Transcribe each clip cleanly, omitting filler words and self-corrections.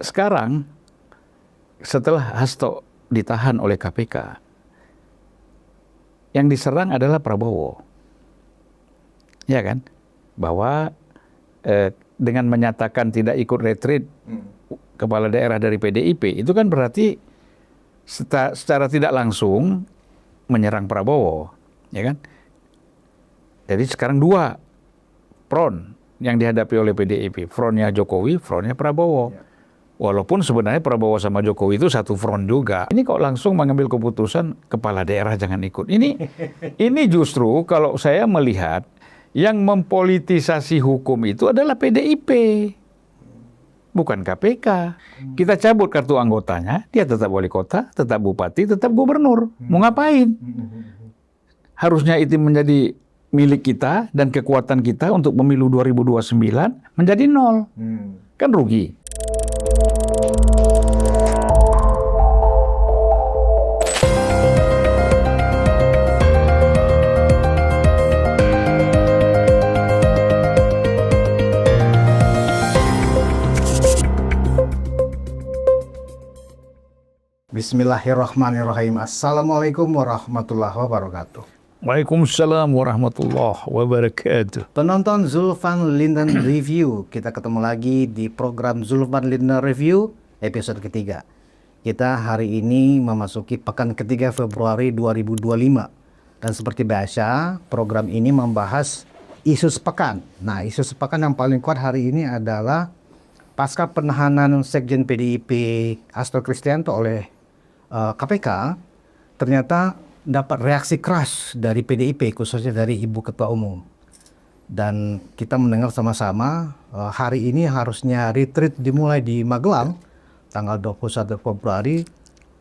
sekarang setelah Hasto ditahan oleh KPK, yang diserang adalah Prabowo, ya kan? Bahwa dengan menyatakan tidak ikut retreat kepala daerah dari PDIP, itu kan berarti secara tidak langsung menyerang Prabowo, ya kan? Jadi sekarang dua front yang dihadapi oleh PDIP, frontnya Jokowi, frontnya Prabowo. Ya. Walaupun sebenarnya Prabowo sama Jokowi itu satu front juga. Ini kok langsung mengambil keputusan kepala daerah jangan ikut. Ini justru kalau saya melihat yang mempolitisasi hukum itu adalah PDIP, bukan KPK. Kita cabut kartu anggotanya, dia tetap wali kota, tetap bupati, tetap gubernur. Mau ngapain? Harusnya itu menjadi milik kita dan kekuatan kita untuk pemilu 2029 menjadi nol. Kan rugi. Bismillahirrahmanirrahim. Assalamualaikum warahmatullahi wabarakatuh. Waalaikumsalam warahmatullahi wabarakatuh. Penonton Zulfan Linden Review, kita ketemu lagi di program Zulfan Linden Review episode ketiga. Kita hari ini memasuki pekan ketiga Februari 2025. Dan seperti biasa, program ini membahas isu sepekan. Nah, isu sepekan yang paling kuat hari ini adalah pasca penahanan Sekjen PDIP Hasto Kristianto oleh KPK, ternyata dapat reaksi keras dari PDIP, khususnya dari Ibu Ketua Umum. Dan kita mendengar sama-sama hari ini harusnya retreat dimulai di Magelang, tanggal 21 Februari.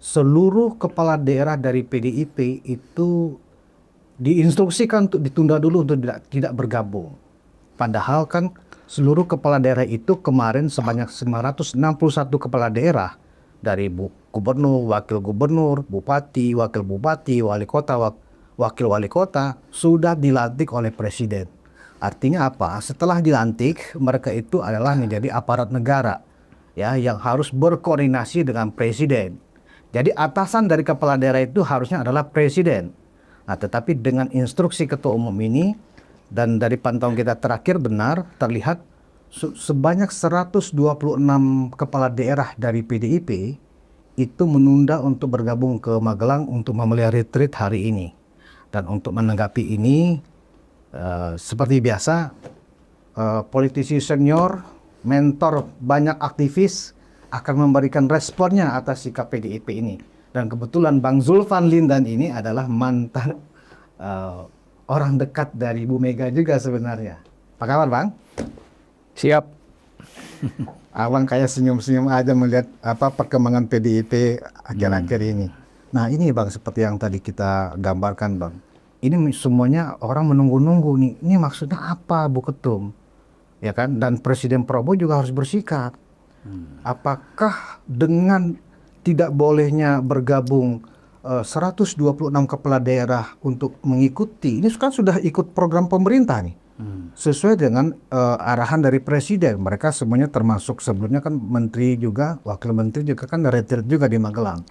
Seluruh kepala daerah dari PDIP itu diinstruksikan untuk ditunda dulu untuk tidak bergabung. Padahal kan seluruh kepala daerah itu kemarin sebanyak 961 kepala daerah dari gubernur, wakil gubernur, bupati, wakil bupati, wali kota, wakil wali kota sudah dilantik oleh presiden. Artinya apa? Setelah dilantik, mereka itu adalah menjadi aparat negara, ya, yang harus berkoordinasi dengan presiden. Jadi atasan dari kepala daerah itu harusnya adalah presiden. Nah, tetapi dengan instruksi ketua umum ini dan dari pantauan kita terakhir benar terlihat sebanyak 126 kepala daerah dari PDIP itu menunda untuk bergabung ke Magelang untuk memelihara retreat hari ini. Dan untuk menanggapi ini, seperti biasa, politisi senior, mentor banyak aktivis akan memberikan responnya atas sikap PDIP ini. Dan kebetulan Bang Zulfan Lindan ini adalah mantan orang dekat dari Bu Mega juga sebenarnya. Apa kabar, Bang? Siap. Abang kayak senyum-senyum aja melihat perkembangan PDIP akhir-akhir ini. Nah ini Bang, seperti yang tadi kita gambarkan Bang. Ini semuanya orang menunggu-nunggu nih. Ini maksudnya apa Bu Ketum? Ya kan? Dan Presiden Prabowo juga harus bersikap. Apakah dengan tidak bolehnya bergabung 126 kepala daerah untuk mengikuti, ini kan sudah ikut program pemerintah nih. Sesuai dengan arahan dari presiden. Mereka semuanya termasuk sebelumnya kan menteri juga, wakil menteri juga kan retreat juga di Magelang.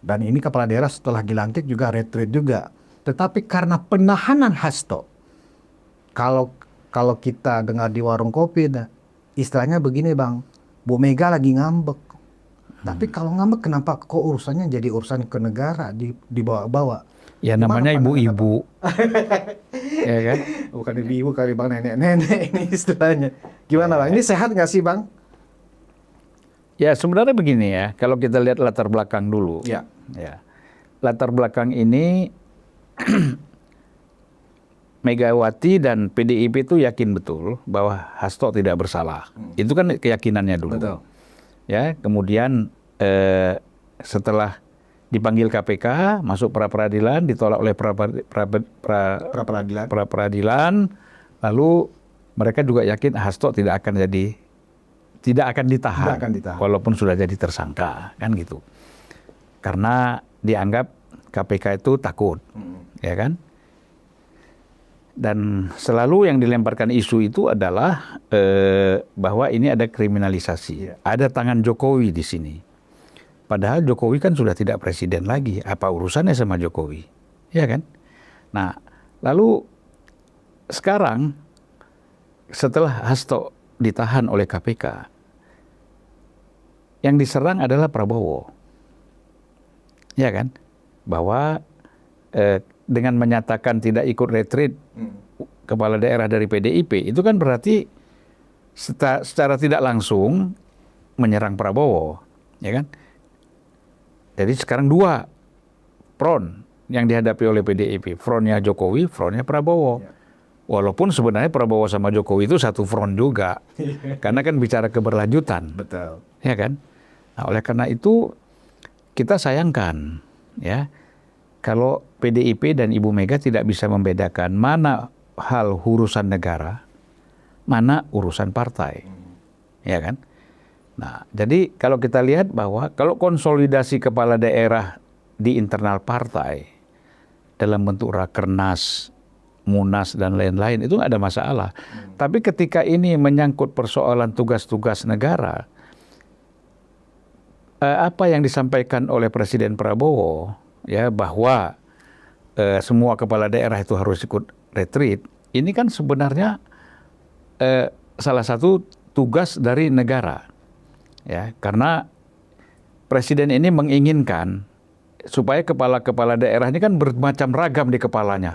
Dan ini kepala daerah setelah dilantik juga retreat juga. Tetapi karena penahanan Hasto, kalau kita dengar di warung kopi, istilahnya begini Bang, Bu Mega lagi ngambek. Tapi kalau ngambek kenapa kok urusannya jadi urusan ke negara dibawa-bawa? Ya namanya ibu-ibu. Ya kan? Bukan ibu-ibu kali Bang, nenek-nenek ini istilahnya. Gimana Bang? Ini sehat nggak sih Bang? Ya sebenarnya begini ya, kalau kita lihat latar belakang dulu. Ya. Latar belakang ini Megawati dan PDIP itu yakin betul bahwa Hasto tidak bersalah. Itu kan keyakinannya dulu. Betul. Ya, kemudian setelah dipanggil KPK, masuk pra-peradilan, ditolak oleh pra-peradilan, lalu mereka juga yakin Hasto tidak akan ditahan, walaupun sudah jadi tersangka, kan gitu. Karena dianggap KPK itu takut, ya kan? Dan selalu yang dilemparkan isu itu adalah bahwa ini ada kriminalisasi. Ada tangan Jokowi di sini. Padahal Jokowi kan sudah tidak presiden lagi. Apa urusannya sama Jokowi? Ya kan? Nah, lalu sekarang setelah Hasto ditahan oleh KPK, yang diserang adalah Prabowo. Ya kan? Bahwa dengan menyatakan tidak ikut retreat kepala daerah dari PDIP, itu kan berarti secara tidak langsung menyerang Prabowo, ya kan? Jadi sekarang dua front yang dihadapi oleh PDIP, frontnya Jokowi, frontnya Prabowo. Walaupun sebenarnya Prabowo sama Jokowi itu satu front juga, karena kan bicara keberlanjutan, Betul. ya kan? Nah, oleh karena itu kita sayangkan, ya. Kalau PDIP dan Ibu Mega tidak bisa membedakan mana hal urusan negara, mana urusan partai, ya kan? Nah, jadi kalau kita lihat bahwa kalau konsolidasi kepala daerah di internal partai dalam bentuk rakernas, munas dan lain-lain itu nggak ada masalah. Tapi ketika ini menyangkut persoalan tugas-tugas negara, apa yang disampaikan oleh Presiden Prabowo, ya, bahwa semua kepala daerah itu harus ikut retreat, ini kan sebenarnya salah satu tugas dari negara, ya, karena Presiden ini menginginkan supaya kepala-kepala daerah ini kan bermacam ragam di kepalanya,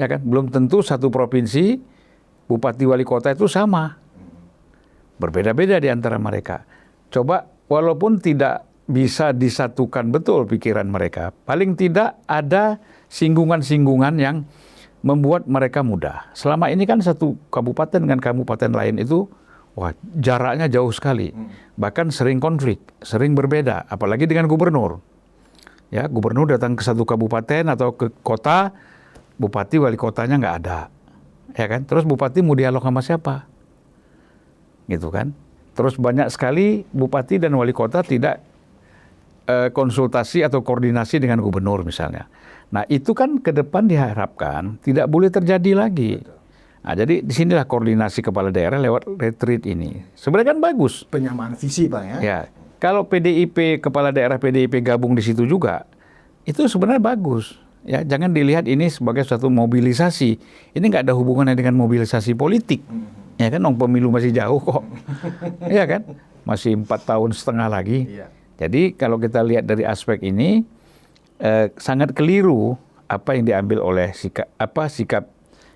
ya kan, belum tentu satu provinsi bupati wali kota itu sama, berbeda-beda di antara mereka. Coba walaupun tidak bisa disatukan betul pikiran mereka, paling tidak ada singgungan-singgungan yang membuat mereka mudah. Selama ini kan satu kabupaten dengan kabupaten lain itu, wah, jaraknya jauh sekali, bahkan sering konflik, sering berbeda, apalagi dengan gubernur. Ya, gubernur datang ke satu kabupaten atau ke kota, bupati wali kotanya nggak ada, ya kan? Terus bupati mau dialog sama siapa? Gitu kan? Terus banyak sekali bupati dan wali kota tidak konsultasi atau koordinasi dengan gubernur misalnya. Nah, itu kan ke depan diharapkan tidak boleh terjadi lagi. Nah, jadi disinilah koordinasi kepala daerah lewat retreat ini. Sebenarnya kan bagus. Penyamaan visi, Pak, ya? Ya, kalau PDIP, kepala daerah PDIP gabung di situ juga, itu sebenarnya bagus. Ya, jangan dilihat ini sebagai suatu mobilisasi. Ini nggak ada hubungannya dengan mobilisasi politik. Ya kan, pemilu masih jauh kok. Ya kan, masih 4,5 tahun lagi. Iya. Jadi kalau kita lihat dari aspek ini, sangat keliru apa yang diambil oleh sikap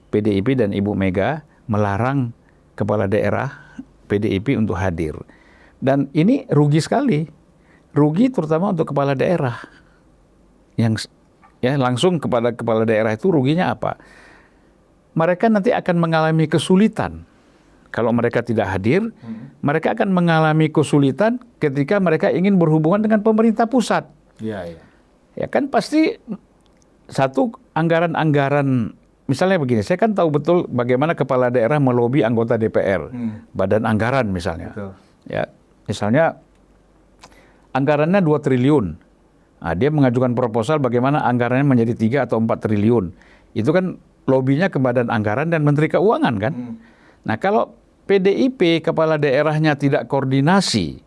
PDIP dan Ibu Mega melarang kepala daerah PDIP untuk hadir. Dan ini rugi sekali, rugi terutama untuk kepala daerah yang ya langsung kepada kepala daerah itu ruginya apa? Mereka nanti akan mengalami kesulitan. Kalau mereka tidak hadir, mereka akan mengalami kesulitan ketika mereka ingin berhubungan dengan pemerintah pusat. Iya, iya. Ya kan pasti satu anggaran-anggaran, misalnya begini, saya kan tahu betul bagaimana kepala daerah melobi anggota DPR, badan anggaran misalnya. Betul. Ya, misalnya anggarannya 2 triliun. Nah, dia mengajukan proposal bagaimana anggarannya menjadi 3 atau 4 triliun. Itu kan lobinya ke badan anggaran dan Menteri Keuangan kan. Nah, kalau PDIP kepala daerahnya tidak koordinasi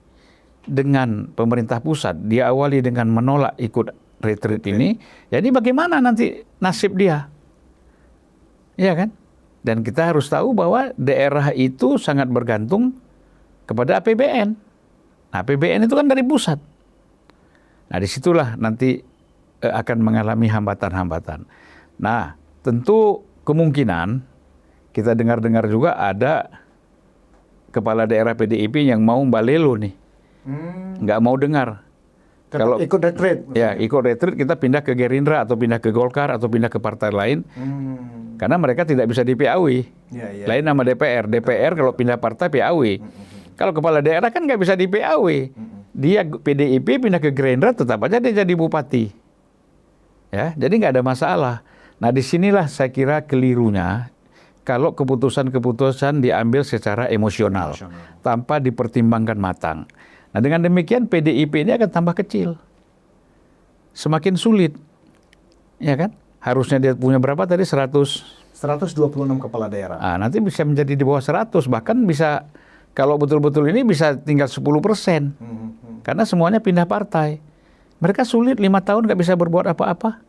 dengan pemerintah pusat, dia awali dengan menolak ikut retreat ini, jadi bagaimana nanti nasib dia? Iya kan? Dan kita harus tahu bahwa daerah itu sangat bergantung kepada APBN. Nah, APBN itu kan dari pusat. Nah, disitulah nanti akan mengalami hambatan-hambatan. Nah, tentu kemungkinan kita dengar-dengar juga ada kepala daerah PDIP yang mau balelo nih, nggak mau dengar. Kalau ikut retreat. Ya, ikut retreat, kita pindah ke Gerindra atau pindah ke Golkar atau pindah ke partai lain, karena mereka tidak bisa di PAW. Lain nama DPR. DPR kalau pindah partai PAW. Kalau kepala daerah kan nggak bisa di PAW. Dia PDIP pindah ke Gerindra, tetap aja dia jadi bupati. Ya, jadi nggak ada masalah. Nah, disinilah saya kira kelirunya. Kalau keputusan-keputusan diambil secara emosional, tanpa dipertimbangkan matang. Nah, dengan demikian PDIP ini akan tambah kecil. Semakin sulit. Ya kan? Harusnya dia punya berapa tadi? 100 126 kepala daerah. Nah, nanti bisa menjadi di bawah 100, bahkan bisa kalau betul-betul ini bisa tinggal 10%. Karena semuanya pindah partai. Mereka sulit 5 tahun nggak bisa berbuat apa-apa.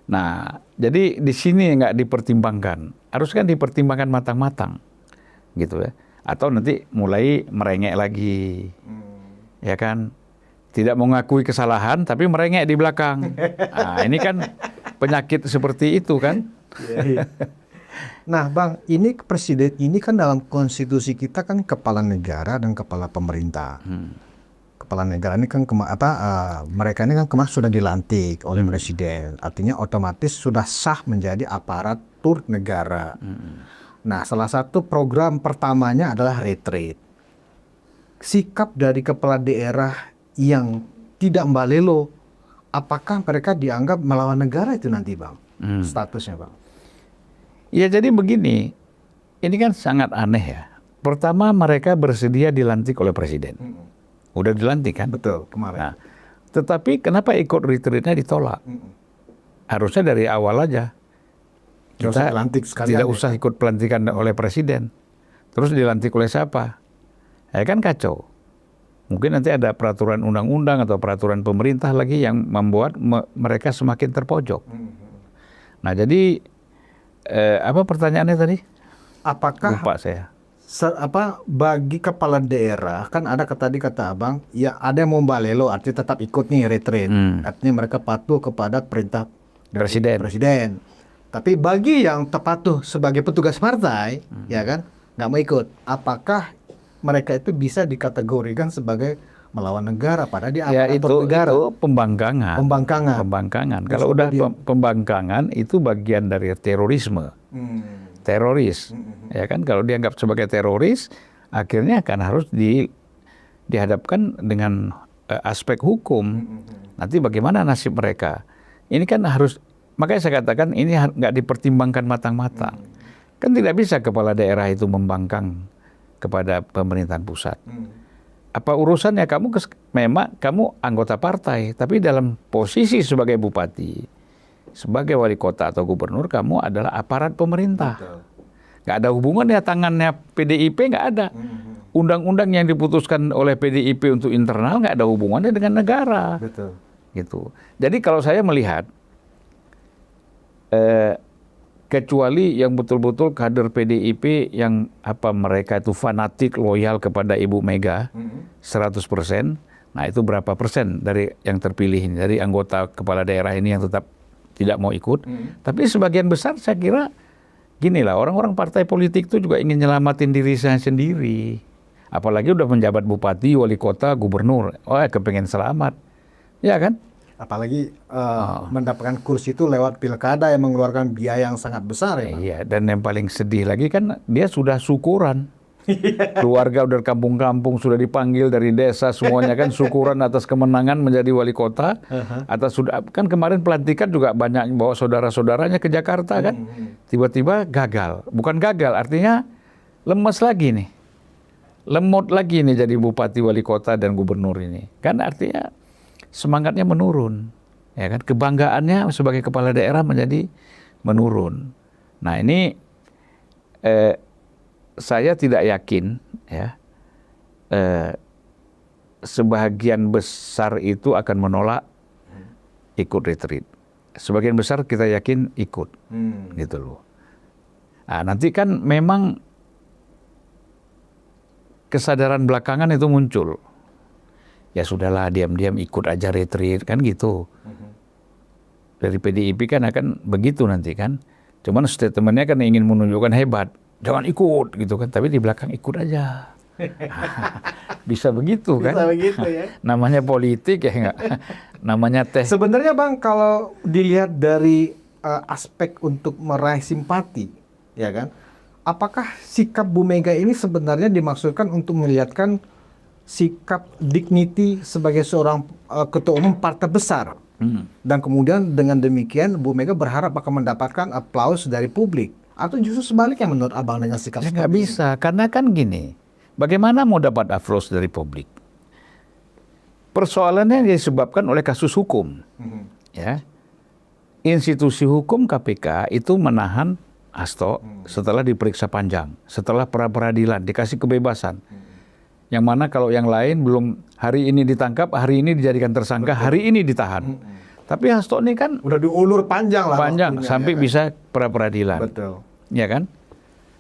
Nah, jadi di sini nggak dipertimbangkan. Harus kan dipertimbangkan matang-matang, gitu ya. Atau nanti mulai merengek lagi, ya kan? Tidak mengakui kesalahan, tapi merengek di belakang. Nah, ini kan penyakit seperti itu kan? Nah, Bang, ini presiden ini kan dalam konstitusi kita kan kepala negara dan kepala pemerintah. Kepala negara ini kan mereka ini kan kemarin sudah dilantik oleh presiden, artinya otomatis sudah sah menjadi aparatur negara. Nah, salah satu program pertamanya adalah retreat. Sikap dari kepala daerah yang tidak mbalelo, apakah mereka dianggap melawan negara itu nanti, Bang? Statusnya, Bang? Ya, jadi begini, ini kan sangat aneh ya. Pertama, mereka bersedia dilantik oleh presiden. Udah dilantik kan? Betul, kemarin. Nah, tetapi kenapa ikut retreatnya ditolak? Harusnya dari awal aja. Kita tidak usah ikut pelantikan oleh presiden. Terus dilantik oleh siapa? Ya kan kacau. Mungkin nanti ada peraturan undang-undang atau peraturan pemerintah lagi yang membuat mereka semakin terpojok. Nah, jadi apa pertanyaannya tadi? Apakah lupa saya. Bagi kepala daerah kan ada tadi kata Abang, ya ada yang mau balelo artinya tetap ikut nih retreat. Artinya mereka patuh kepada perintah presiden. Tapi bagi yang patuh sebagai petugas partai, ya kan, nggak mau ikut. Apakah mereka itu bisa dikategorikan sebagai melawan negara padahal dia aparatur negara? Itu pembangkangan. Kalau udah pembangkangan itu bagian dari terorisme. Teroris. Ya kan, kalau dianggap sebagai teroris, akhirnya akan harus dihadapkan dengan aspek hukum. Nanti bagaimana nasib mereka? Ini kan harus, makanya saya katakan ini nggak dipertimbangkan matang-matang. Kan tidak bisa kepala daerah itu membangkang kepada pemerintahan pusat. Apa urusannya memang kamu anggota partai, tapi dalam posisi sebagai bupati, sebagai wali kota atau gubernur, kamu adalah aparat pemerintah. Nggak ada hubungannya tangannya PDIP, nggak ada. Undang-undang yang diputuskan oleh PDIP untuk internal nggak ada hubungannya dengan negara. Betul. Gitu. Jadi kalau saya melihat, kecuali yang betul-betul kader PDIP yang mereka itu fanatik loyal kepada Ibu Mega 100%, nah itu berapa persen dari yang terpilih ini, dari anggota kepala daerah ini yang tetap tidak mau ikut. Tapi sebagian besar saya kira ginilah, orang-orang partai politik itu juga ingin nyelamatin diri saya sendiri. Apalagi udah menjabat bupati, wali kota, gubernur, kepengen selamat, ya kan? Apalagi mendapatkan kursi itu lewat pilkada yang mengeluarkan biaya yang sangat besar ya. Iya, dan yang paling sedih lagi kan dia sudah syukuran. Keluarga udah kampung-kampung sudah dipanggil dari desa semuanya kan syukuran atas kemenangan menjadi wali kota. Atas sudah kan kemarin pelantikan juga banyak bawa saudara-saudaranya ke Jakarta kan. Tiba-tiba gagal. Bukan gagal, artinya lemes lagi nih. Lemot lagi nih jadi bupati, wali kota dan gubernur ini. Kan artinya semangatnya menurun, ya kan, kebanggaannya sebagai kepala daerah menjadi menurun. Nah ini saya tidak yakin ya sebagian besar itu akan menolak ikut retreat. Sebagian besar kita yakin ikut, gitu loh. Nah, nanti kan memang kesadaran belakangan itu muncul. Ya sudahlah, diam-diam ikut aja retreat kan gitu. Dari PDIP kan akan begitu nanti kan. Cuman statementnya kan ingin menunjukkan hebat, jangan ikut gitu kan. Tapi di belakang ikut aja. Bisa begitu kan? Bisa begitu ya. Namanya politik ya enggak. Namanya teh. Sebenarnya Bang, kalau dilihat dari aspek untuk meraih simpati, ya kan? Apakah sikap Bu Mega ini sebenarnya dimaksudkan untuk melihatkan sikap dignity sebagai seorang ketua umum partai besar, dan kemudian dengan demikian Bu Mega berharap akan mendapatkan aplaus dari publik, atau justru sebaliknya menurut Abang dengan sikap nggak bisa, karena kan gini, bagaimana mau dapat aplaus dari publik? Persoalannya disebabkan oleh kasus hukum, ya. Institusi hukum KPK itu menahan Hasto setelah diperiksa panjang, setelah pra-peradilan, dikasih kebebasan. Yang mana kalau yang lain belum hari ini ditangkap, hari ini dijadikan tersangka, hari ini ditahan. Tapi Hasto ini kan udah diulur panjang lah. Panjang, sampai bisa pra-peradilan. Betul. Ya kan?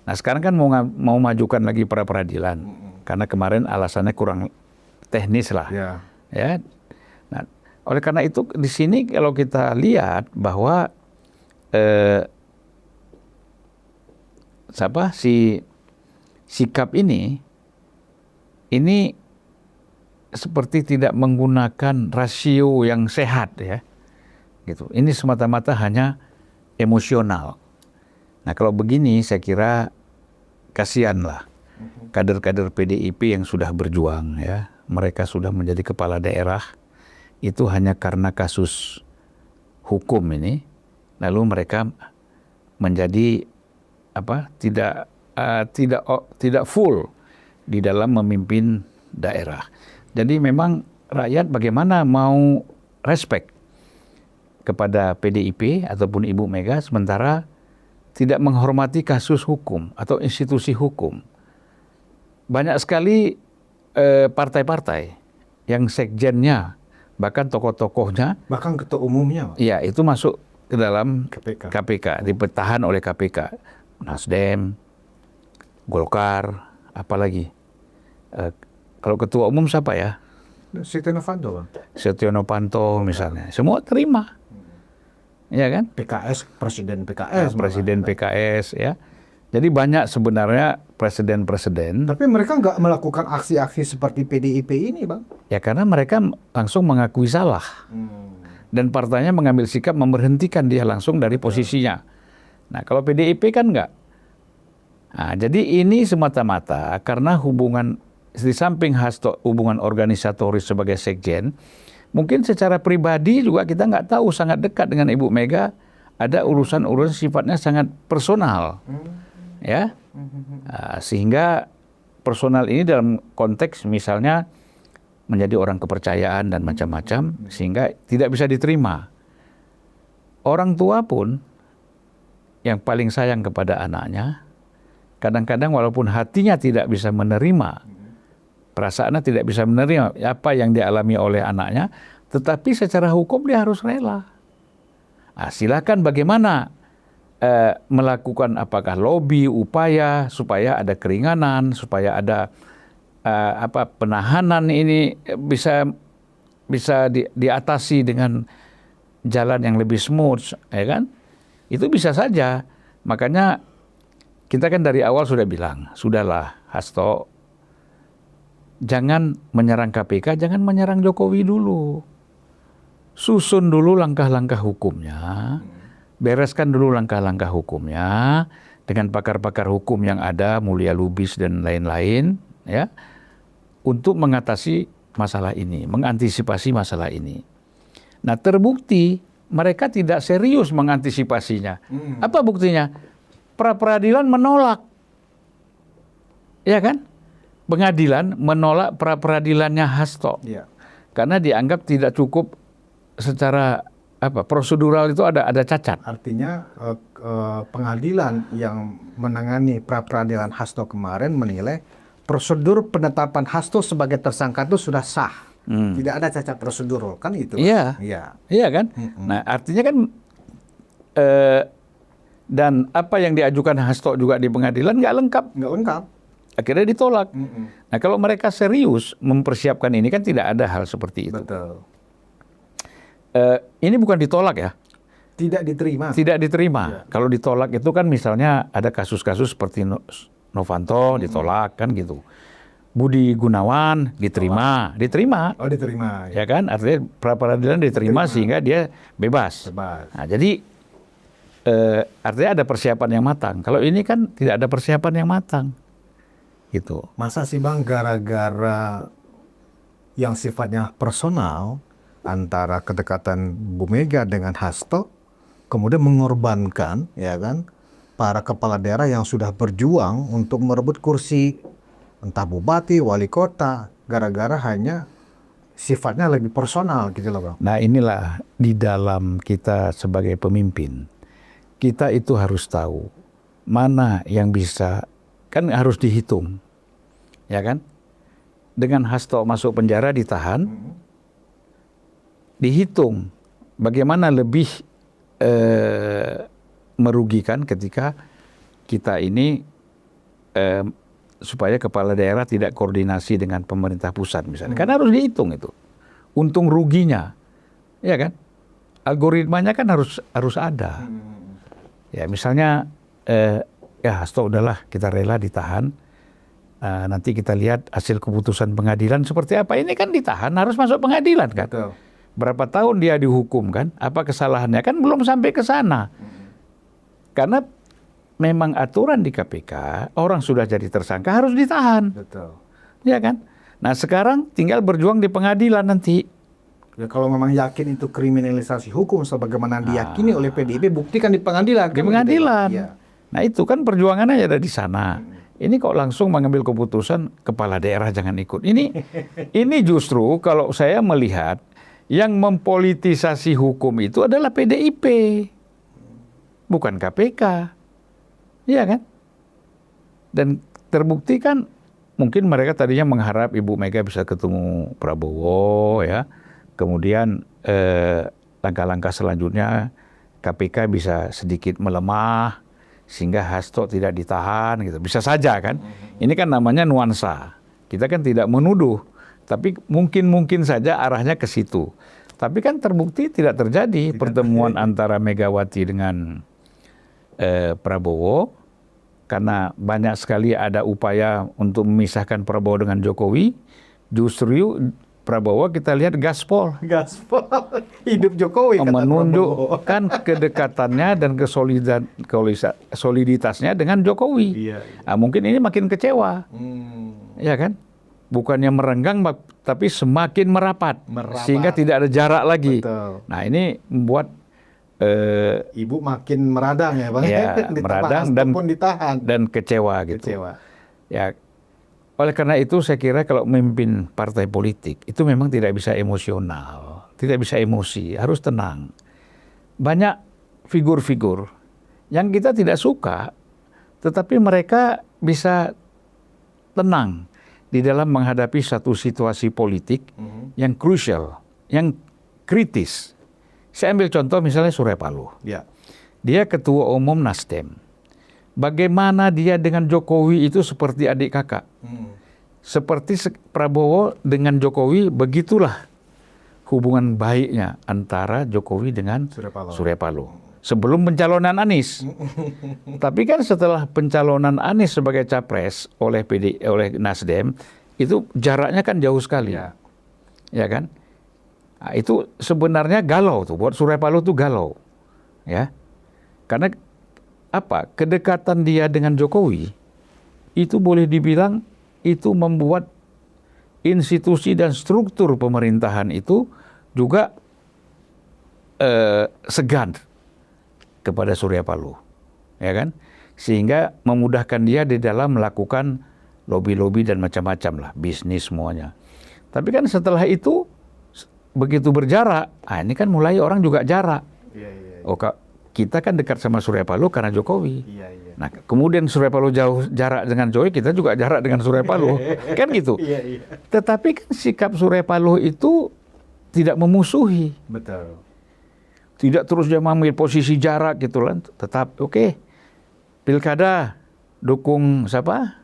Nah sekarang kan mau majukan lagi pra-peradilan. Karena kemarin alasannya kurang teknis lah. Ya. Nah, oleh karena itu di sini kalau kita lihat bahwa sikap ini seperti tidak menggunakan rasio yang sehat ya. Gitu. Ini semata-mata hanya emosional. Nah, kalau begini saya kira kasihanlah kader-kader PDIP yang sudah berjuang ya. Mereka sudah menjadi kepala daerah itu hanya karena kasus hukum ini, lalu mereka menjadi tidak full di dalam memimpin daerah. Jadi memang rakyat bagaimana mau respect kepada PDIP ataupun Ibu Mega sementara tidak menghormati kasus hukum atau institusi hukum. Banyak sekali partai-partai yang sekjennya bahkan tokoh-tokohnya bahkan ketua umumnya ya itu masuk ke dalam KPK ditahan oleh KPK. Nasdem, Golkar, apalagi kalau ketua umum siapa ya? Setia Novanto. Setia Novanto misalnya, semua terima, ya kan? PKS, presiden PKS, presiden PKS ya. Jadi banyak sebenarnya presiden-presiden. Tapi mereka nggak melakukan aksi-aksi seperti PDIP ini, Bang? Ya karena mereka langsung mengakui salah dan partainya mengambil sikap memberhentikan dia langsung dari posisinya. Nah, kalau PDIP kan enggak. Nah, jadi ini semata-mata karena hubungan di samping Hasto hubungan organisatoris sebagai sekjen, mungkin secara pribadi juga kita nggak tahu sangat dekat dengan Ibu Mega, ada urusan-urusan sifatnya sangat personal, ya, sehingga personal ini dalam konteks misalnya menjadi orang kepercayaan dan macam-macam sehingga tidak bisa diterima. Orang tua pun yang paling sayang kepada anaknya, kadang-kadang walaupun hatinya tidak bisa menerima, perasaannya tidak bisa menerima apa yang dialami oleh anaknya, tetapi secara hukum dia harus rela. Nah, silakan bagaimana melakukan apakah lobby, upaya supaya ada keringanan, supaya ada penahanan ini bisa diatasi dengan jalan yang lebih smooth, ya kan? Itu bisa saja. Makanya kita kan dari awal sudah bilang, sudahlah Hasto, jangan menyerang KPK, jangan menyerang Jokowi dulu. Susun dulu langkah-langkah hukumnya, bereskan dulu langkah-langkah hukumnya dengan pakar-pakar hukum yang ada, Mulia Lubis dan lain-lain, ya, untuk mengatasi masalah ini, mengantisipasi masalah ini. Nah, terbukti mereka tidak serius mengantisipasinya. Apa buktinya? Pra-peradilan menolak. Ya kan? Pengadilan menolak pra-peradilannya Hasto. Ya. Karena dianggap tidak cukup secara prosedural itu ada cacat. Artinya pengadilan yang menangani pra-peradilan Hasto kemarin menilai prosedur penetapan Hasto sebagai tersangka itu sudah sah. Tidak ada cacat prosedural, kan itu? Iya. Iya kan? Nah, artinya kan dan apa yang diajukan Hasto juga di pengadilan nggak lengkap. Nggak lengkap. Akhirnya ditolak. Nah, kalau mereka serius mempersiapkan ini kan tidak ada hal seperti itu. Betul. Ini bukan ditolak ya. Tidak diterima. Tidak diterima. Ya. Kalau ditolak itu kan misalnya ada kasus-kasus seperti Novanto ditolak kan gitu. Budi Gunawan diterima. Oh, diterima. Ya kan? Artinya pra-peradilan diterima sehingga dia bebas. Nah, jadi artinya ada persiapan yang matang. Kalau ini kan tidak ada persiapan yang matang. Gitu. Masa sih Bang gara-gara yang sifatnya personal antara kedekatan Bu Mega dengan Hasto kemudian mengorbankan, ya kan, para kepala daerah yang sudah berjuang untuk merebut kursi entah bupati, wali kota, gara-gara hanya sifatnya lebih personal gitu loh Bang. Nah, inilah di dalam kita sebagai pemimpin, kita itu harus tahu mana yang bisa, kan harus dihitung, ya kan? Dengan Hasto masuk penjara ditahan, dihitung bagaimana lebih merugikan ketika kita ini supaya kepala daerah tidak koordinasi dengan pemerintah pusat misalnya. Kan harus dihitung itu. Untung ruginya. Ya kan? Algoritmanya kan harus ada. Ya misalnya ya Hasto udahlah kita rela ditahan. Nanti kita lihat hasil keputusan pengadilan seperti apa. Ini kan ditahan harus masuk pengadilan kan. Betul. Berapa tahun dia dihukum kan? Apa kesalahannya? Kan belum sampai ke sana. Karena memang aturan di KPK, orang sudah jadi tersangka harus ditahan. Betul. Ya kan? Nah sekarang tinggal berjuang di pengadilan nanti. Ya, kalau memang yakin itu kriminalisasi hukum sebagaimana diyakini oleh PDIP, buktikan di pengadilan. Di pengadilan. Iya. Nah itu kan perjuangannya ada di sana. Ini kok langsung mengambil keputusan kepala daerah jangan ikut. Ini justru kalau saya melihat yang mempolitisasi hukum itu adalah PDIP. Bukan KPK. Iya kan? Dan terbukti kan mungkin mereka tadinya mengharap Ibu Mega bisa ketemu Prabowo ya. Kemudian langkah-langkah selanjutnya KPK bisa sedikit melemah sehingga Hasto tidak ditahan gitu. Bisa saja kan. Ini kan namanya nuansa. Kita kan tidak menuduh, tapi mungkin saja arahnya ke situ. Tapi kan terbukti tidak terjadi pertemuan antara Megawati dengan Prabowo, karena banyak sekali ada upaya untuk memisahkan Prabowo dengan Jokowi. Justru Prabowo kita lihat gaspol. Hidup Jokowi kata menunjukkan kedekatannya dan soliditasnya dengan Jokowi. Iya. Nah, mungkin ini makin kecewa. Ya kan? Bukannya merenggang tapi semakin merapat. Sehingga tidak ada jarak lagi. Betul. Nah, ini membuat Ibu makin meradang ya Bang. Ya, meradang dan kecewa gitu. Ya, oleh karena itu saya kira kalau memimpin partai politik itu memang tidak bisa emosional, tidak bisa emosi, harus tenang. Banyak figur-figur yang kita tidak suka, tetapi mereka bisa tenang di dalam menghadapi satu situasi politik yang krusial, yang kritis. Saya ambil contoh misalnya Surya Paloh. Ya. Dia ketua umum Nasdem. Bagaimana dia dengan Jokowi itu seperti adik kakak. Seperti Prabowo dengan Jokowi, begitulah hubungan baiknya antara Jokowi dengan Surya Paloh. Sebelum pencalonan Anies. Tapi kan setelah pencalonan Anies sebagai capres oleh Nasdem, itu jaraknya kan jauh sekali. Ya kan? Nah, itu sebenarnya galau tuh, buat Surya Paloh tuh galau. Ya. Karena apa? Kedekatan dia dengan Jokowi itu boleh dibilang itu membuat institusi dan struktur pemerintahan itu juga segan kepada Surya Paloh, ya kan? Sehingga memudahkan dia di dalam melakukan lobby-lobby dan macam-macam lah, bisnis semuanya. Tapi kan setelah itu begitu berjarak, ini kan mulai orang juga jarak. Oh, kita kan dekat sama Surya Paloh karena Jokowi. Nah, kemudian Surya Paloh jauh jarak dengan Jokowi, kita juga jarak dengan Surya Paloh. Kan gitu. Tetapi kan sikap Surya Paloh itu tidak memusuhi. Betul. Tidak terus dia mengambil posisi jarak gitu kan. Tetap oke. Pilkada dukung siapa?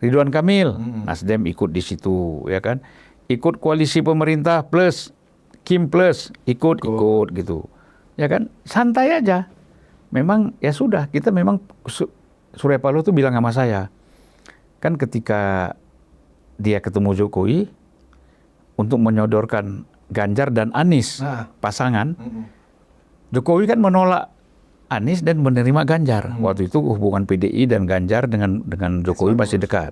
Ridwan Kamil. Nasdem ikut di situ, ya kan? Ikut koalisi pemerintah plus Kim plus ikut gitu. Ya kan? Santai aja. Memang ya sudah, kita memang Surya Paloh tuh bilang sama saya. Kan ketika dia ketemu Jokowi untuk menyodorkan Ganjar dan Anies pasangan, Jokowi kan menolak Anies dan menerima Ganjar. Waktu itu hubungan PDI dan Ganjar dengan Jokowi masih dekat.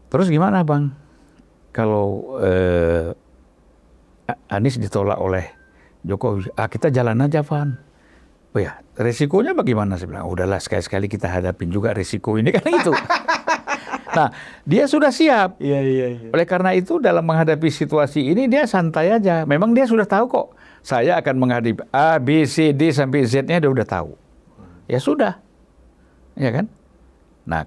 Terus gimana Bang? Kalau Anies ditolak oleh Jokowi, kita jalan aja Van. Oh ya, resikonya bagaimana? Saya bilang, udahlah sekali-sekali kita hadapin juga resiko ini kan itu. Nah, dia sudah siap. Oleh karena itu dalam menghadapi situasi ini dia santai aja. Memang dia sudah tahu kok. Saya akan menghadapi A, B, C, D sampai Z-nya dia udah tahu. ya sudah, ya kan? Nah,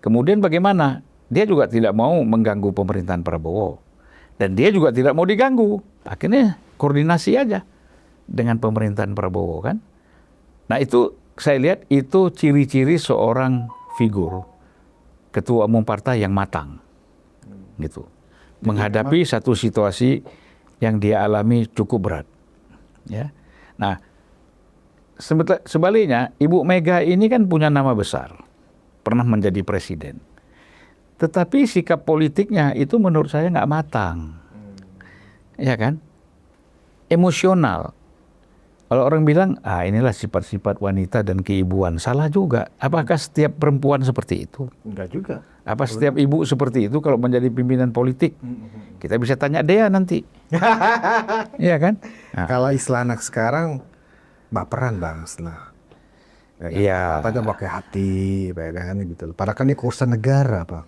kemudian bagaimana? Dia juga tidak mau mengganggu pemerintahan Prabowo, dan dia juga tidak mau diganggu. Akhirnya koordinasi aja dengan pemerintahan Prabowo kan. Nah itu saya lihat itu ciri-ciri seorang figur ketua umum partai yang matang, gitu. Menghadapi satu situasi yang dia alami cukup berat, ya. Nah, sebaliknya Ibu Mega ini kan punya nama besar, pernah menjadi presiden, tetapi sikap politiknya itu menurut saya nggak matang, ya kan? Emosional. Kalau orang bilang, inilah sifat-sifat wanita dan keibuan, salah juga. Apakah setiap perempuan seperti itu? Enggak juga. Apa setiap ibu seperti itu kalau menjadi pimpinan politik? Kita bisa tanya Dea nanti. Iya kan? Nah. Kalau istilah anak sekarang, baperan bang, setelah. Iya. Apa itu pakai hati, kan gitu. Padahal kan ini urusan negara, Pak.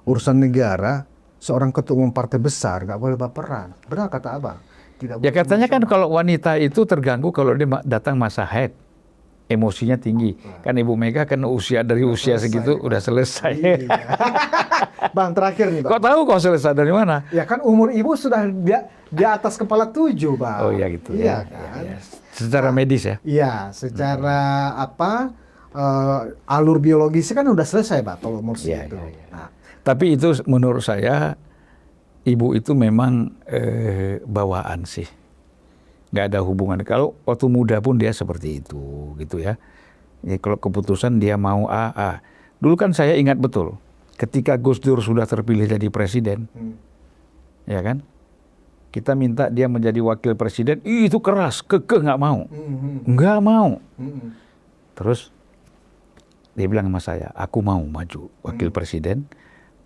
Urusan negara, seorang ketua umum partai besar nggak boleh baperan. Benar kata abang. Ya katanya kan kalau wanita itu terganggu kalau dia datang masa haid, emosinya tinggi. Kan Ibu Mega kan dari usia segitu udah selesai. Iya. Bang terakhir nih bang. Kok tahu kok selesai dari mana? Ya kan umur ibu sudah di atas kepala 7 bang. Oh iya gitu. Iya ya. kan. Ya. Secara medis ya? Iya, secara alur biologisnya kan udah selesai pak kalau umur segitu. Ya. Nah, tapi itu menurut saya ibu itu memang bawaan sih, nggak ada hubungan. Kalau waktu muda pun dia seperti itu, gitu ya. Ya kalau keputusan dia mau A. Dulu kan saya ingat betul, ketika Gus Dur sudah terpilih jadi presiden, ya kan, kita minta dia menjadi wakil presiden, itu keras, kekeh nggak mau, nggak mau. Terus dia bilang sama saya, aku mau maju wakil presiden.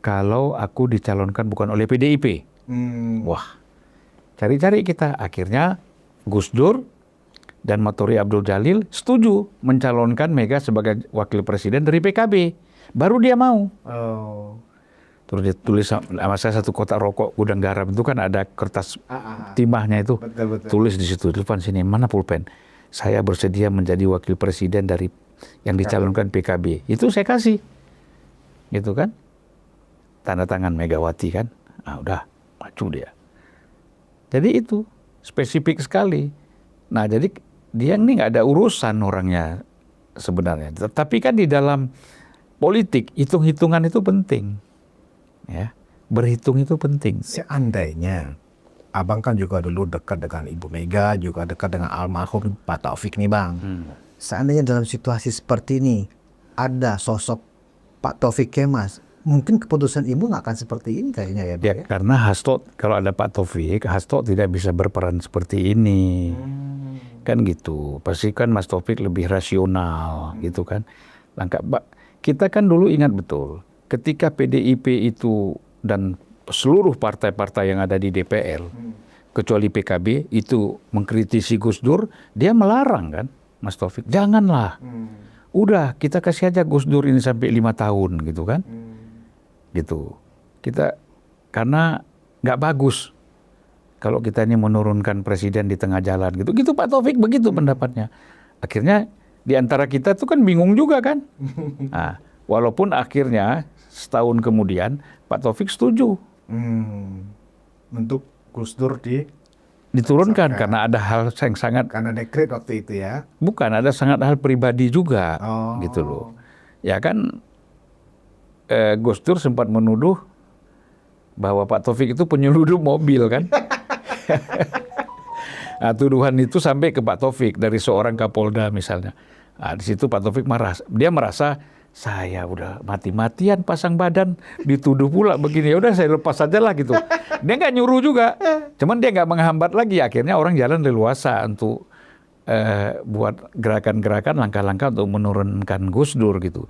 Kalau aku dicalonkan bukan oleh PDIP. Wah, cari-cari kita. Akhirnya Gus Dur dan Matori Abdul Jalil setuju mencalonkan Mega sebagai wakil presiden dari PKB. Baru dia mau. Oh. Terus dia tulis sama saya satu kotak rokok gudang garam itu kan ada kertas timahnya itu. Betul. Tulis di situ, depan sini, mana pulpen. Saya bersedia menjadi wakil presiden dari yang dicalonkan PKB. Itu saya kasih. Gitu kan. Tanda tangan Megawati kan, udah maju dia. Jadi itu spesifik sekali. Nah jadi dia ini nggak ada urusan orangnya sebenarnya. Tapi kan di dalam politik hitung-hitungan itu penting, ya berhitung itu penting. Seandainya abang kan juga dulu dekat dengan Ibu Mega, juga dekat dengan almarhum Pak Taufik nih bang. Seandainya dalam situasi seperti ini ada sosok Pak Taufik Kemas, mungkin keputusan ibu nggak akan seperti ini kayaknya ya. Ya, karena Hasto, kalau ada Pak Taufik, Hasto tidak bisa berperan seperti ini. Kan gitu. Pasti kan Mas Taufik lebih rasional gitu kan. Kita kan dulu ingat betul, ketika PDIP itu dan seluruh partai-partai yang ada di DPR, kecuali PKB, itu mengkritisi Gus Dur, dia melarang kan Mas Taufik. Janganlah. Udah, kita kasih aja Gus Dur ini sampai 5 tahun gitu kan. Gitu. Kita karena nggak bagus kalau kita ini menurunkan presiden di tengah jalan gitu. Gitu Pak Taufik begitu pendapatnya. Akhirnya di antara kita tuh kan bingung juga kan. Nah, walaupun akhirnya setahun kemudian Pak Taufik setuju untuk Gus Dur diturunkan karena ada hal yang sangat karena dekret waktu itu ya. Bukan, ada sangat hal pribadi juga gitu loh. Ya kan. Gus Dur sempat menuduh bahwa Pak Taufik itu penyelundup mobil kan. Nah, tuduhan itu sampai ke Pak Taufik dari seorang Kapolda misalnya. Nah, di situ Pak Taufik marah. Dia merasa saya udah mati-matian pasang badan dituduh pula begini. Ya udah saya lepas saja lah gitu. Dia nggak nyuruh juga. Cuman dia nggak menghambat lagi. Akhirnya orang jalan leluasa untuk buat gerakan-gerakan, langkah-langkah untuk menurunkan Gus Dur gitu.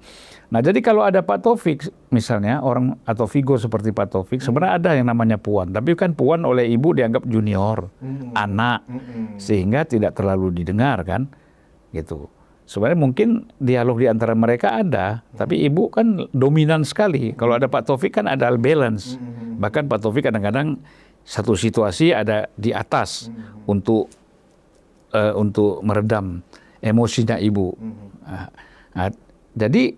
Nah jadi kalau ada Pak Taufik misalnya, orang atau figur seperti Pak Taufik, sebenarnya ada yang namanya Puan. Tapi kan Puan oleh ibu dianggap junior, anak, sehingga tidak terlalu didengar kan, gitu. Sebenarnya mungkin dialog di antara mereka ada, tapi ibu kan dominan sekali. Kalau ada Pak Taufik kan ada balance. Bahkan Pak Taufik kadang-kadang satu situasi ada di atas untuk meredam emosinya ibu. Nah, jadi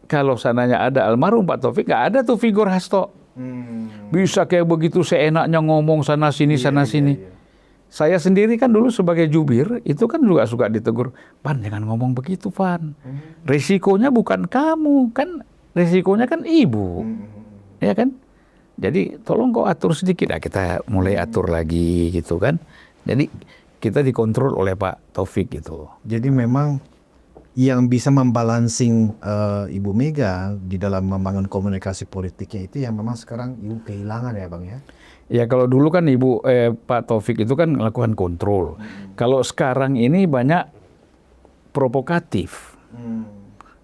kalau sananya ada almarhum Pak Taufik, nggak ada tuh figur Hasto. Bisa kayak begitu seenaknya ngomong sana sini sana sini. Saya sendiri kan dulu sebagai jubir itu kan juga suka ditegur, Pan jangan ngomong begitu Pan. Risikonya bukan kamu, kan risikonya kan ibu, ya kan. Jadi tolong kau atur sedikit. Nah, kita mulai atur lagi gitu kan. Jadi kita dikontrol oleh Pak Taufik gitu. Jadi memang yang bisa membalancing Ibu Mega di dalam membangun komunikasi politiknya itu yang memang sekarang Ibu kehilangan ya Bang ya? Ya kalau dulu kan Pak Taufik itu kan melakukan kontrol. Kalau sekarang ini banyak provokatif,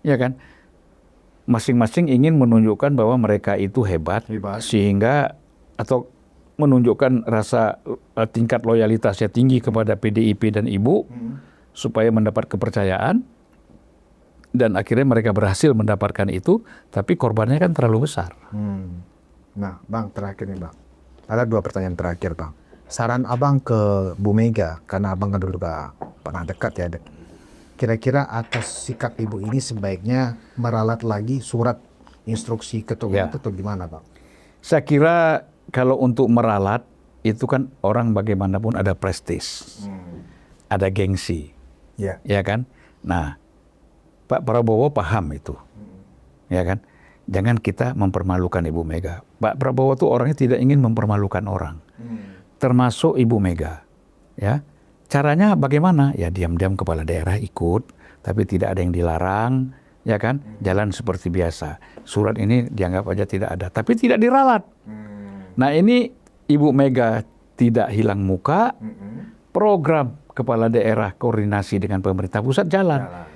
ya kan. Masing-masing ingin menunjukkan bahwa mereka itu hebat. Sehingga atau menunjukkan rasa tingkat loyalitasnya tinggi kepada PDIP dan Ibu supaya mendapat kepercayaan. Dan akhirnya mereka berhasil mendapatkan itu, tapi korbannya kan terlalu besar. Nah, Bang, terakhir nih Bang. Ada 2 pertanyaan terakhir Bang. Saran Abang ke Bu Mega, karena Abang kan dulu pernah dekat ya. Kira-kira atas sikap Ibu ini sebaiknya meralat lagi surat instruksi ketua umum itu atau gimana Bang? Saya kira kalau untuk meralat, itu kan orang bagaimanapun ada prestis, ada gengsi, ya kan? Nah, Pak Prabowo paham itu, ya kan? Jangan kita mempermalukan Ibu Mega. Pak Prabowo tuh orangnya tidak ingin mempermalukan orang, termasuk Ibu Mega. Ya, caranya bagaimana? Ya diam-diam kepala daerah ikut, tapi tidak ada yang dilarang, ya kan? Jalan seperti biasa. Surat ini dianggap aja tidak ada, tapi tidak diralat. Nah ini Ibu Mega tidak hilang muka, program kepala daerah koordinasi dengan pemerintah pusat jalan.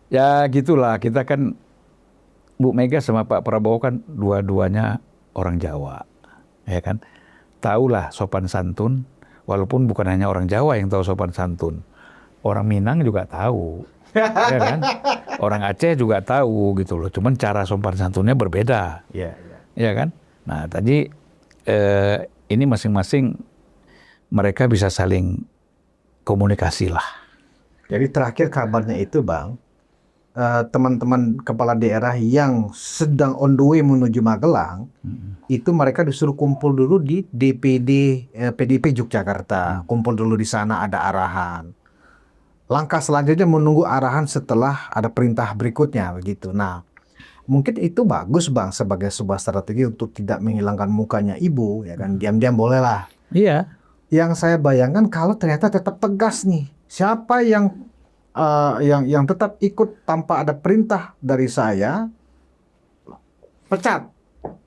Ya gitulah, kita kan Bu Mega sama Pak Prabowo kan dua-duanya orang Jawa, ya kan. Tahulah sopan santun, walaupun bukan hanya orang Jawa yang tahu sopan santun, orang Minang juga tahu, ya kan. Orang Aceh juga tahu gitu loh. Cuman cara sopan santunnya berbeda, ya kan. Nah tadi ini masing-masing mereka bisa saling komunikasi lah. Jadi terakhir kabarnya itu Bang. Teman-teman kepala daerah yang sedang on the way menuju Magelang, itu mereka disuruh kumpul dulu di DPD PDIP Yogyakarta. Kumpul dulu di sana, ada arahan. Langkah selanjutnya menunggu arahan setelah ada perintah berikutnya begitu. Nah, mungkin itu bagus Bang sebagai sebuah strategi untuk tidak menghilangkan mukanya Ibu, ya kan. Diam-diam bolehlah. Iya. Yang saya bayangkan kalau ternyata tetap tegas nih. Siapa yang tetap ikut tanpa ada perintah dari saya, pecat,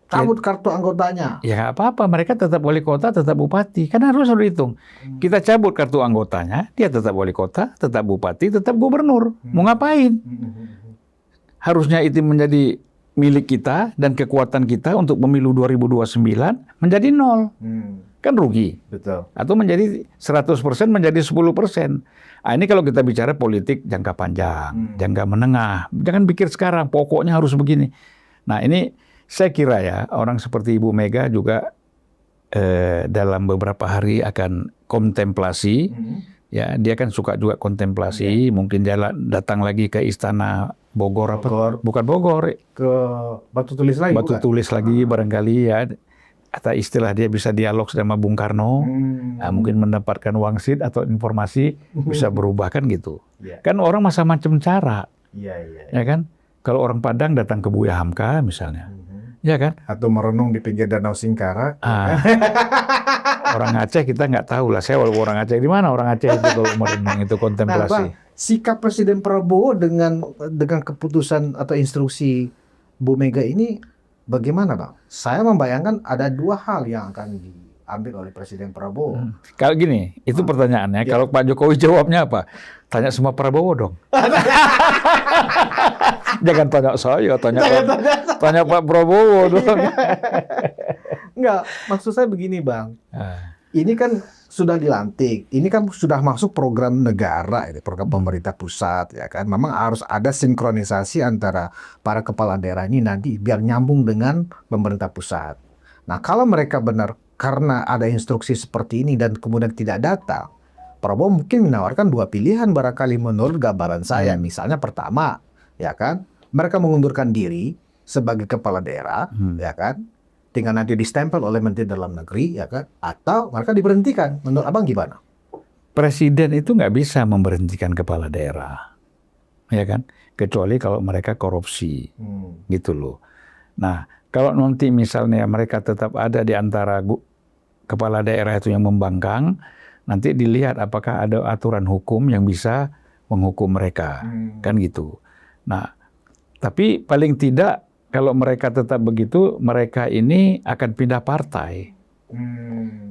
cabut kartu anggotanya. Ya nggak apa-apa, mereka tetap wali kota, tetap bupati. Kan harus dihitung. Kita cabut kartu anggotanya, dia tetap wali kota, tetap bupati, tetap gubernur. Mau ngapain? Harusnya itu menjadi milik kita dan kekuatan kita untuk pemilu 2029 menjadi 0. Kan rugi. Betul. Atau menjadi 100% menjadi 10%. Nah, ini kalau kita bicara politik jangka panjang, jangka menengah. Jangan pikir sekarang, pokoknya harus begini. Nah ini saya kira ya, orang seperti Ibu Mega juga dalam beberapa hari akan kontemplasi. Ya, dia kan suka juga kontemplasi, mungkin datang lagi ke Istana Bogor. Bukan Bogor. Ke Batu Tulis lagi. Batu Tulis lagi barangkali ya. Atau istilah dia bisa dialog sama Bung Karno, nah, mungkin mendapatkan wangsit atau informasi bisa berubah kan gitu. Kan orang macam-macam cara, ya kan. Kalau orang Padang datang ke Buya Hamka misalnya, ya kan. Atau merenung di pinggir Danau Singkara. Orang Aceh kita nggak tahu lah. Saya walaupun orang Aceh di mana orang Aceh itu kalau merenung itu kontemplasi. Nah, Bang, sikap Presiden Prabowo dengan keputusan atau instruksi Bu Mega ini bagaimana Bang? Saya membayangkan ada 2 hal yang akan diambil oleh Presiden Prabowo. Kalau gini, itu pertanyaannya. Kalau Pak Jokowi jawabnya apa? Tanya sama Prabowo dong. Jangan tanya saya, tanya Pak Prabowo dong. Enggak, maksud saya begini Bang. Ini kan sudah dilantik, ini kan sudah masuk program negara, ini program pemerintah pusat, ya kan. Memang harus ada sinkronisasi antara para kepala daerah ini nanti biar nyambung dengan pemerintah pusat. Nah, kalau mereka benar karena ada instruksi seperti ini dan kemudian tidak datang, Prabowo mungkin menawarkan 2 pilihan barangkali menurut gambaran saya. Misalnya pertama, ya kan? Mereka mengundurkan diri sebagai kepala daerah, ya kan? Tinggal nanti distempel oleh Menteri Dalam Negeri, ya kan? Atau mereka diberhentikan. Menurut Abang gimana? Presiden itu nggak bisa memberhentikan kepala daerah, ya kan? Kecuali kalau mereka korupsi, gitu loh. Nah, kalau nanti misalnya mereka tetap ada di antara kepala daerah itu yang membangkang, nanti dilihat apakah ada aturan hukum yang bisa menghukum mereka, kan gitu. Nah, tapi paling tidak kalau mereka tetap begitu, mereka ini akan pindah partai,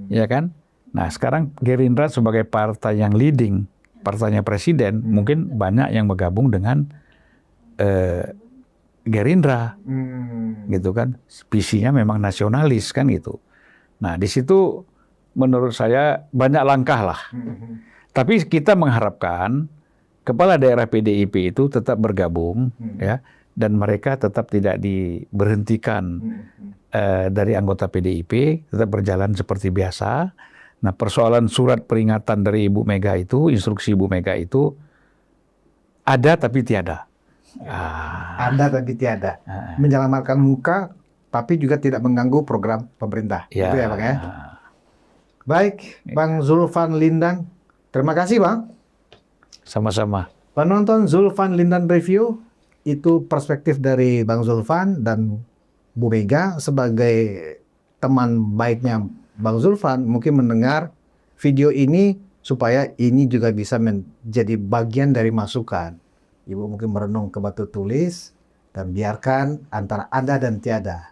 ya kan? Nah, sekarang Gerindra sebagai partai yang leading, partainya presiden, mungkin banyak yang bergabung dengan Gerindra, gitu kan? Visinya memang nasionalis kan gitu. Nah, di situ menurut saya banyak langkah lah. Tapi kita mengharapkan kepala daerah PDIP itu tetap bergabung, ya, dan mereka tetap tidak diberhentikan dari anggota PDIP, tetap berjalan seperti biasa. Nah, persoalan surat peringatan dari Ibu Mega itu, instruksi Ibu Mega itu ada tapi tiada. Ada tapi tiada. Menyelamatkan muka, tapi juga tidak mengganggu program pemerintah. Ya. Itu ya Bang ya. Baik, Bang Zulfan Lindan. Terima kasih Bang. Sama-sama. Penonton Zulfan Lindan Review, itu perspektif dari Bang Zulfan dan Bu Mega sebagai teman baiknya Bang Zulfan mungkin mendengar video ini supaya ini juga bisa menjadi bagian dari masukan. Ibu mungkin merenung ke batu tulis dan biarkan antara Anda dan tiada.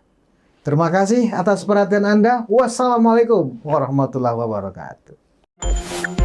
Terima kasih atas perhatian Anda. Wassalamualaikum warahmatullahi wabarakatuh.